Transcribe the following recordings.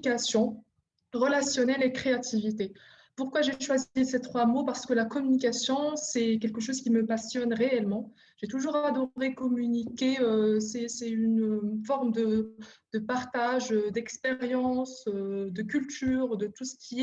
communication, relationnel et créativité. Pourquoi j'ai choisi ces trois mots? Parce que la communication, c'est quelque chose qui me passionne réellement. J'ai toujours adoré communiquer. C'est une forme de partage, d'expérience, de culture, de tout ce qui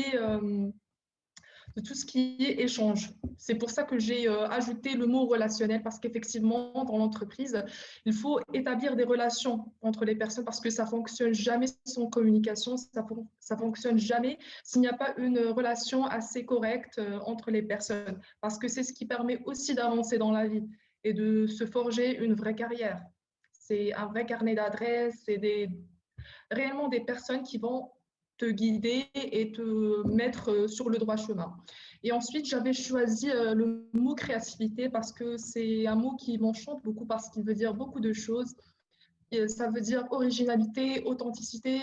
est échange. C'est pour ça que j'ai ajouté le mot relationnel, parce qu'effectivement, dans l'entreprise, il faut établir des relations entre les personnes, parce que ça ne fonctionne jamais sans communication, ça ne fonctionne jamais s'il n'y a pas une relation assez correcte entre les personnes, parce que c'est ce qui permet aussi d'avancer dans la vie et de se forger une vraie carrière. C'est un vrai carnet d'adresses, réellement des personnes qui vont te guider et te mettre sur le droit chemin. Et ensuite, j'avais choisi le mot créativité parce que c'est un mot qui m'enchante beaucoup parce qu'il veut dire beaucoup de choses. Et ça veut dire originalité, authenticité.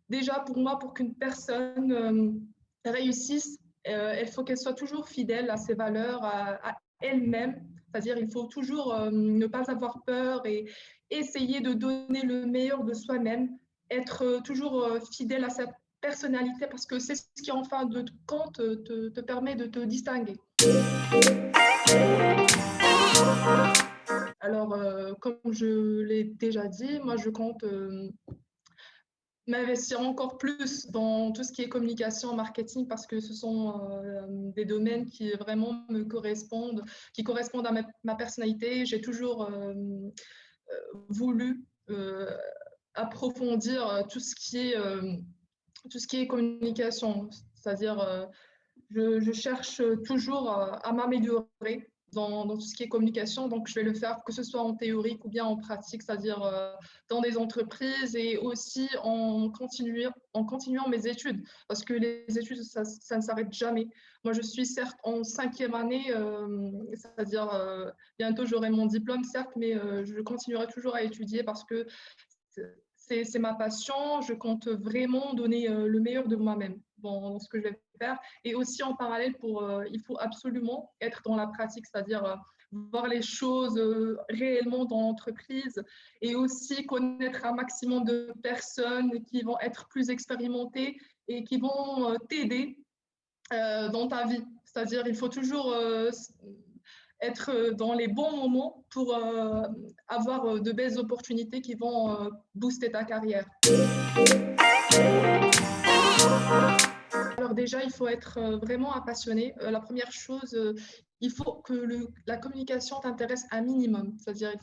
Déjà, pour moi, pour qu'une personne réussisse, il faut qu'elle soit toujours fidèle à ses valeurs, à elle-même. C'est-à-dire, il faut toujours ne pas avoir peur et essayer de donner le meilleur de soi-même, être toujours fidèle à sa personnalité parce que c'est ce qui, en fin de compte, te permet de te distinguer. Alors, comme je l'ai déjà dit, moi, je compte m'investir encore plus dans tout ce qui est communication, marketing, parce que ce sont des domaines qui vraiment me correspondent, qui correspondent à ma personnalité. J'ai toujours voulu approfondir tout ce qui est communication, c'est-à-dire je cherche toujours à m'améliorer dans tout ce qui est communication, donc je vais le faire que ce soit en théorique ou bien en pratique, c'est-à-dire dans des entreprises et aussi en continuant mes études, parce que les études, ça ne s'arrête jamais. Moi, je suis certes en 5e année, c'est-à-dire bientôt j'aurai mon diplôme, certes, mais je continuerai toujours à étudier parce que c'est ma passion, je compte vraiment donner le meilleur de moi-même dans ce que je vais faire. Et aussi en parallèle, il faut absolument être dans la pratique, c'est-à-dire voir les choses réellement dans l'entreprise et aussi connaître un maximum de personnes qui vont être plus expérimentées et qui vont t'aider dans ta vie. C'est-à-dire il faut toujours être dans les bons moments pour avoir de belles opportunités qui vont booster ta carrière. Alors déjà, il faut être vraiment un passionné. La première chose, il faut que la communication t'intéresse un minimum. C'est-à-dire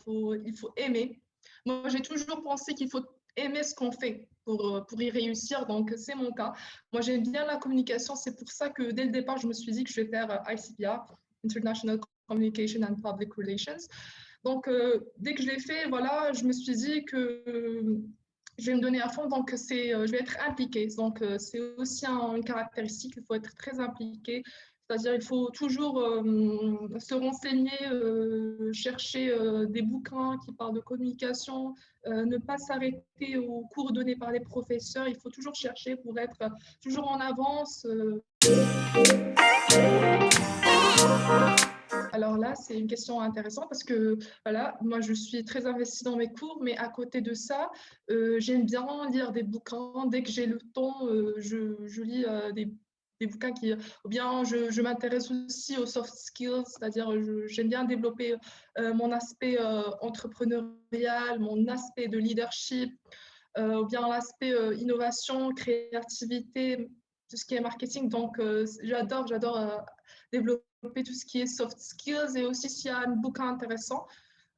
il faut aimer. Moi, j'ai toujours pensé qu'il faut aimer ce qu'on fait pour y réussir. Donc, c'est mon cas. Moi, j'aime bien la communication. C'est pour ça que dès le départ, je me suis dit que je vais faire ICPR, International Communication and Public Relations. Donc, dès que je l'ai fait, voilà, je me suis dit que je vais me donner à fond, donc je vais être impliquée. Donc, c'est aussi une caractéristique, il faut être très impliqué. C'est-à-dire, il faut toujours se renseigner, chercher des bouquins qui parlent de communication, ne pas s'arrêter aux cours donnés par les professeurs. Il faut toujours chercher pour être toujours en avance. Alors là, c'est une question intéressante parce que voilà, moi je suis très investie dans mes cours, mais à côté de ça, j'aime bien lire des bouquins. Dès que j'ai le temps, je lis des bouquins ou bien je m'intéresse aussi aux soft skills, c'est-à-dire j'aime bien développer mon aspect entrepreneurial, mon aspect de leadership, ou bien l'aspect innovation, créativité, tout ce qui est marketing. Donc, j'adore développer tout ce qui est soft skills et aussi s'il y a un bouquin intéressant,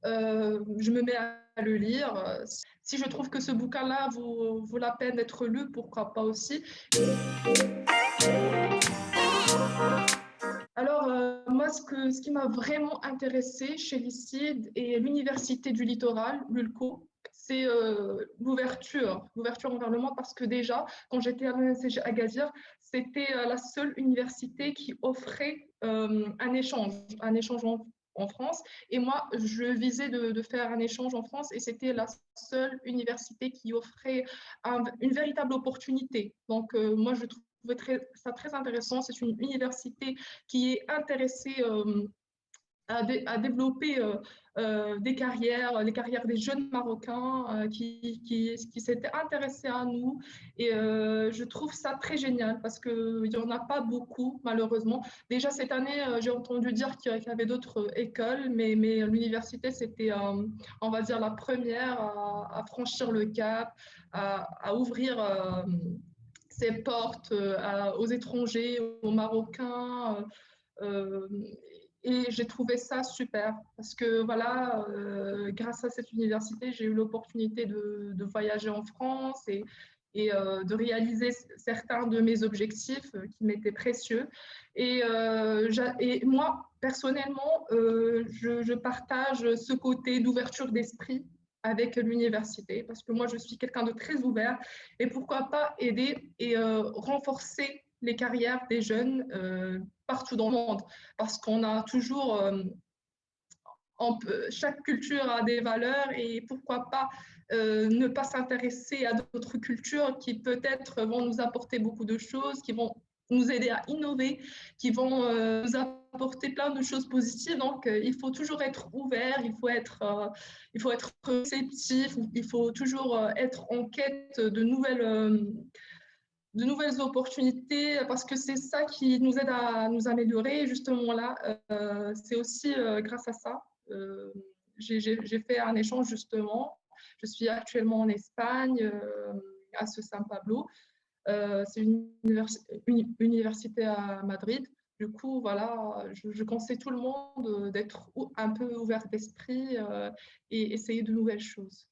je me mets à le lire. Si je trouve que ce bouquin-là vaut la peine d'être lu, pourquoi pas aussi. Alors, moi, ce qui m'a vraiment intéressée chez l'ICID et l'Université du Littoral, l'ULCO, c'est l'ouverture envers le monde parce que déjà, quand j'étais à l'UNCG Agadir, c'était la seule université qui offrait un échange en France. Et moi, je visais de faire un échange en France et c'était la seule université qui offrait une véritable opportunité. Donc, moi, je trouvais ça très intéressant. C'est une université qui est intéressée à développer des carrières, les carrières des jeunes Marocains qui s'étaient intéressés à nous. Et je trouve ça très génial parce qu'il n'y en a pas beaucoup, malheureusement. Déjà, cette année, j'ai entendu dire qu'il y avait d'autres écoles, mais l'université, c'était, on va dire, la première à franchir le cap, à ouvrir ses portes aux étrangers, aux Marocains. Euh, et j'ai trouvé ça super parce que voilà, grâce à cette université, j'ai eu l'opportunité de voyager en France et de réaliser certains de mes objectifs qui m'étaient précieux. Et moi, personnellement, je partage ce côté d'ouverture d'esprit avec l'université parce que moi, je suis quelqu'un de très ouvert et pourquoi pas aider et renforcer les carrières des jeunes partout dans le monde parce qu'on a toujours, chaque culture a des valeurs et pourquoi pas ne pas s'intéresser à d'autres cultures qui peut-être vont nous apporter beaucoup de choses, qui vont nous aider à innover, qui vont nous apporter plein de choses positives. Donc, il faut toujours être ouvert, il faut être réceptif, il faut toujours être en quête de nouvelles opportunités parce que c'est ça qui nous aide à nous améliorer. Justement là, c'est aussi grâce à ça. Euh, j'ai fait un échange justement. Je suis actuellement en Espagne, à ce San Pablo. C'est une université à Madrid. Du coup, voilà, je conseille tout le monde d'être un peu ouvert d'esprit et essayer de nouvelles choses.